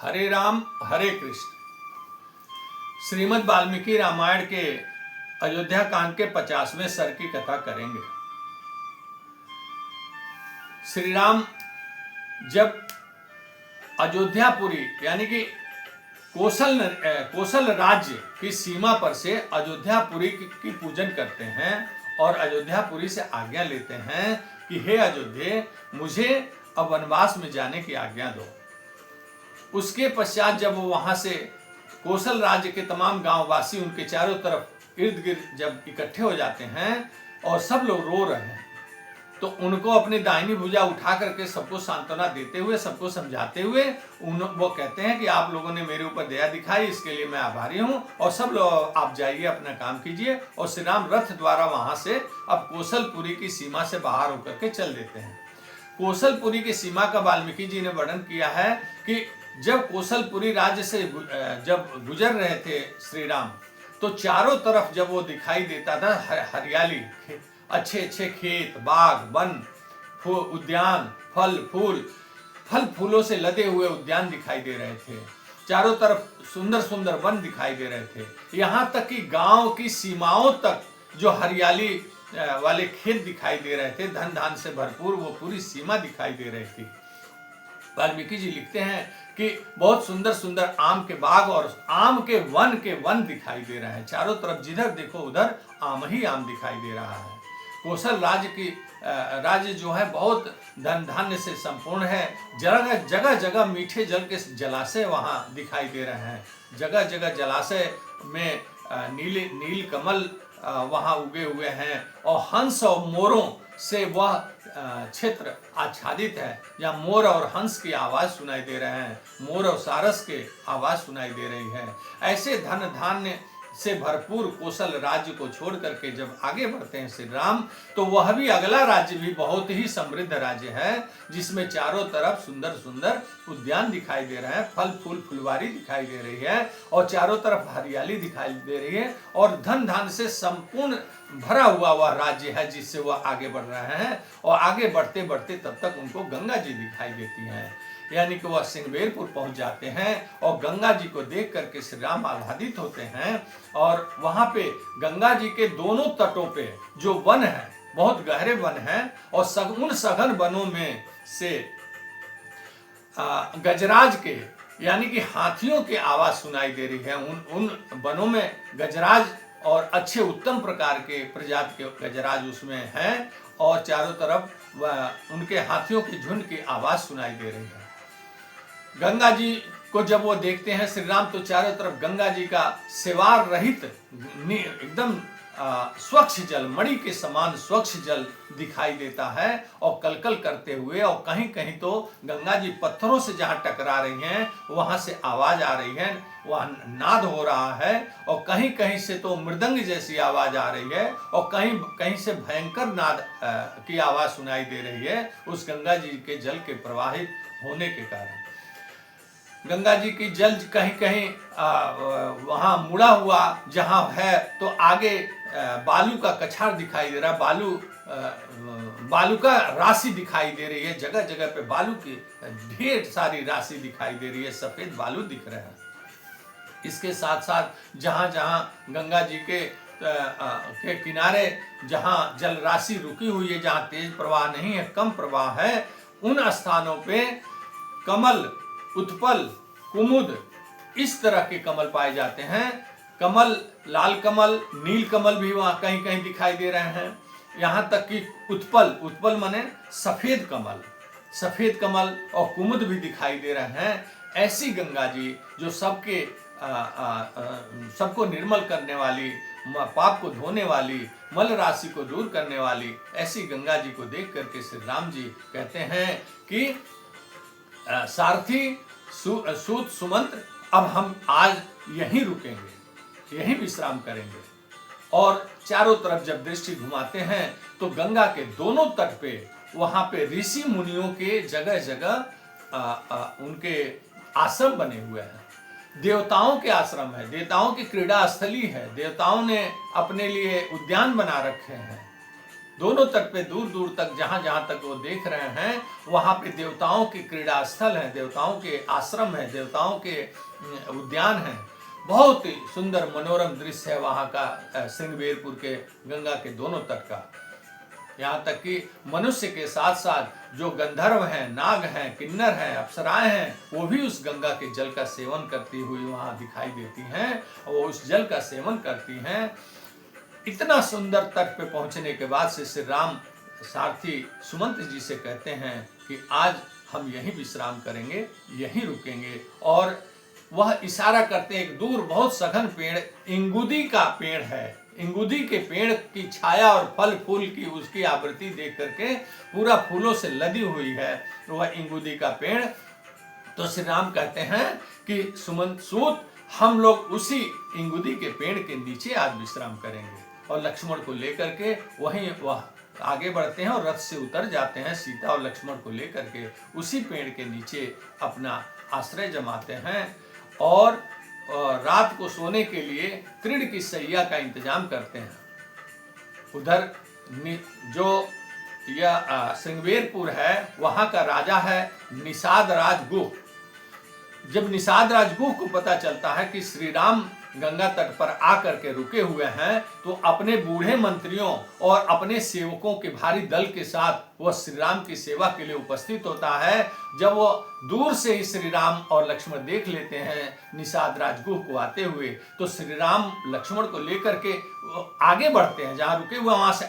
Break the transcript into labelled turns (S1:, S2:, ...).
S1: हरे राम हरे कृष्ण। श्रीमद् वाल्मीकि रामायण के अयोध्या कांड के 50वें सर्ग की कथा करेंगे। श्री राम जब अयोध्यापुरी यानी कि कोसल राज्य की सीमा पर से अयोध्यापुरी की पूजन करते हैं और अयोध्यापुरी से आज्ञा लेते हैं कि हे अयोध्या, मुझे अब वनवास में जाने की आज्ञा दो। उसके पश्चात जब वो वहां से कोसल राज्य के तमाम गांववासी उनके चारों तरफ इर्द गिर्द जब इकट्ठे हो जाते हैं और सब लोग रो रहे हैं, तो उनको अपनी दाहिनी भुजा उठा करके सबको सांत्वना देते हुए, सबको समझाते हुए वो कहते हैं कि आप लोगों ने मेरे ऊपर दया दिखाई, इसके लिए मैं आभारी हूँ और सब लोग आप जाइए, अपना काम कीजिए। और श्री राम रथ द्वारा वहां से अब कोसलपुरी की सीमा से बाहर होकर के चल देते हैं। कोसलपुरी की सीमा का वाल्मीकि जी ने वर्णन किया है कि जब कोसलपुरी राज्य से जब गुजर रहे थे श्री राम, तो चारों तरफ जब वो दिखाई देता था हरियाली, अच्छे अच्छे खेत, बाग, वन, उद्यान, फल फूलों से लदे हुए उद्यान दिखाई दे रहे थे। चारों तरफ सुंदर सुंदर वन दिखाई दे रहे थे। यहाँ तक कि गांव की सीमाओं तक जो हरियाली वाले खेत दिखाई दे रहे थे, धन धान से भरपूर वो पूरी सीमा दिखाई दे रही थी। वाल्मीकि जी लिखते हैं कि बहुत सुंदर सुंदर आम के बाग और आम के वन दिखाई दे रहे हैं। चारों तरफ जिधर देखो उधर आम ही आम दिखाई दे रहा है। कोसल राज्य जो है बहुत धन धान्य से संपूर्ण है। जगह जगह मीठे जल के जलाशय वहां दिखाई दे रहे हैं। जगह जगह जलाशय में नील कमल वहां उगे हुए हैं और हंस और मोरों से वह क्षेत्र आच्छादित है। यहाँ मोर और हंस की आवाज सुनाई दे रहे हैं, मोर और सारस के आवाज सुनाई दे रही है। ऐसे धन धान्य से भरपूर कोसल राज्य को छोड़ करके जब आगे बढ़ते हैं श्री राम, तो वह भी अगला राज्य भी बहुत ही समृद्ध राज्य है, जिसमें चारों तरफ सुंदर सुंदर उद्यान दिखाई दे रहे हैं, फल फूल फुलवारी दिखाई दे रही है और चारों तरफ हरियाली दिखाई दे रही है और धन धान से संपूर्ण भरा हुआ वह राज्य है, जिससे वह आगे बढ़ रहे हैं। और आगे बढ़ते बढ़ते तब तक उनको गंगा जी दिखाई देती हैं, यानी कि वह सिंगबेरपुर पहुंच जाते हैं और गंगा जी को देख करके श्री राम आह्लादित होते हैं। और वहां पे गंगा जी के दोनों तटों पे जो वन है, बहुत गहरे वन हैं और उन सघन वनों में से गजराज के यानी कि हाथियों की आवाज सुनाई दे रही है। उन वनों में गजराज और अच्छे उत्तम प्रकार के प्रजाति के गजराज उसमें हैं और चारों तरफ उनके हाथियों की झुंड की आवाज सुनाई दे रही है। गंगा जी को जब वो देखते हैं श्री राम, तो चारों तरफ गंगा जी का सेवार रहित एकदम स्वच्छ जल, मणि के समान स्वच्छ जल दिखाई देता है और कलकल करते हुए। और कहीं कहीं तो गंगा जी पत्थरों से जहां टकरा रही हैं वहां से आवाज आ रही है, वह नाद हो रहा है और कहीं कहीं से तो मृदंग जैसी आवाज आ रही है और कहीं कहीं से भयंकर नाद की आवाज सुनाई दे रही है उस गंगा जी के जल के प्रवाहित होने के कारण। गंगा जी की जल कहीं कहीं वहां मुड़ा हुआ जहां है, तो आगे बालू का कछार दिखाई दे रहा है, बालू का राशि दिखाई दे रही है। जगह जगह पे बालू की ढेर सारी राशि दिखाई दे रही है, सफेद बालू दिख रहे हैं। इसके साथ साथ जहां जहां गंगा जी के किनारे जहां जल राशि रुकी हुई है, जहां तेज प्रवाह नहीं है, कम प्रवाह है, उन स्थानों पे कमल, उत्पल, कुमुद इस तरह के कमल पाए जाते हैं। कमल, लाल कमल, नील कमल भी वहां कहीं कहीं दिखाई दे रहे हैं। यहाँ तक कि उत्पल माने सफेद कमल और कुमुद भी दिखाई दे रहे हैं। ऐसी गंगा जी जो सबको निर्मल करने वाली, पाप को धोने वाली, मल राशि को दूर करने वाली, ऐसी गंगा जी को देख करके श्री राम जी कहते हैं कि सारथी सूत सुमंत्र, अब हम आज यहीं रुकेंगे, यहीं विश्राम करेंगे। और चारों तरफ जब दृष्टि घुमाते हैं तो गंगा के दोनों तट पे वहां पे ऋषि मुनियों के जगह जगह उनके आश्रम बने हुए हैं। देवताओं के आश्रम है, देवताओं की क्रीड़ा स्थली है, देवताओं ने अपने लिए उद्यान बना रखे हैं। दोनों तट पे दूर दूर तक जहां जहां तक वो देख रहे हैं वहां पे देवताओं के क्रीड़ा स्थल है, देवताओं के आश्रम है, देवताओं के उद्यान है। बहुत ही सुंदर मनोरम दृश्य है वहां का श्रृंगबेरपुर के गंगा के दोनों तट का। यहाँ तक कि मनुष्य के साथ साथ जो गंधर्व हैं, नाग हैं, किन्नर हैं, अप्सराएं हैं, वो भी उस गंगा के जल का सेवन करती हुई वहां दिखाई देती हैं और वो उस जल का सेवन करती हैं। इतना सुंदर तट पे पहुंचने के बाद से श्री राम सारथी सुमंत जी से कहते हैं कि आज हम यहीं विश्राम करेंगे, यहीं रुकेंगे। और वह इशारा करते हैं, एक दूर बहुत सघन पेड़ इंगुदी का पेड़ है, इंगुदी के पेड़ की छाया और फल फूल की उसकी आवृत्ति देख करके पूरा फूलों से लदी हुई है वह इंगुदी का पेड़। तो श्री राम कहते हैं कि सुमंत सूत, हम लोग उसी इंगुदी के पेड़ के नीचे आज विश्राम करेंगे। और लक्ष्मण को लेकर के वहीं वह आगे बढ़ते हैं और रथ से उतर जाते हैं। सीता और लक्ष्मण को लेकर के उसी पेड़ के नीचे अपना आश्रय जमाते हैं और रात को सोने के लिए तृण की सैया का इंतजाम करते हैं। उधर जो यह श्रृंगबेरपुर है वहां का राजा है निषाद राज गुह। जब निषाद राज गुह को पता चलता है कि श्री राम गंगा तट पर आकर के रुके हुए हैं तो अपने बूढ़े मंत्रियों और अपने सेवकों के भारी दल के साथ वह श्री राम की सेवा के लिए उपस्थित होता है। जब वो दूर से ही श्री राम और लक्ष्मण देख लेते हैं निषाद राजगुह को आते हुए, तो श्री राम लक्ष्मण को लेकर के आगे बढ़ते हैं, जहां रुके हुए वहां से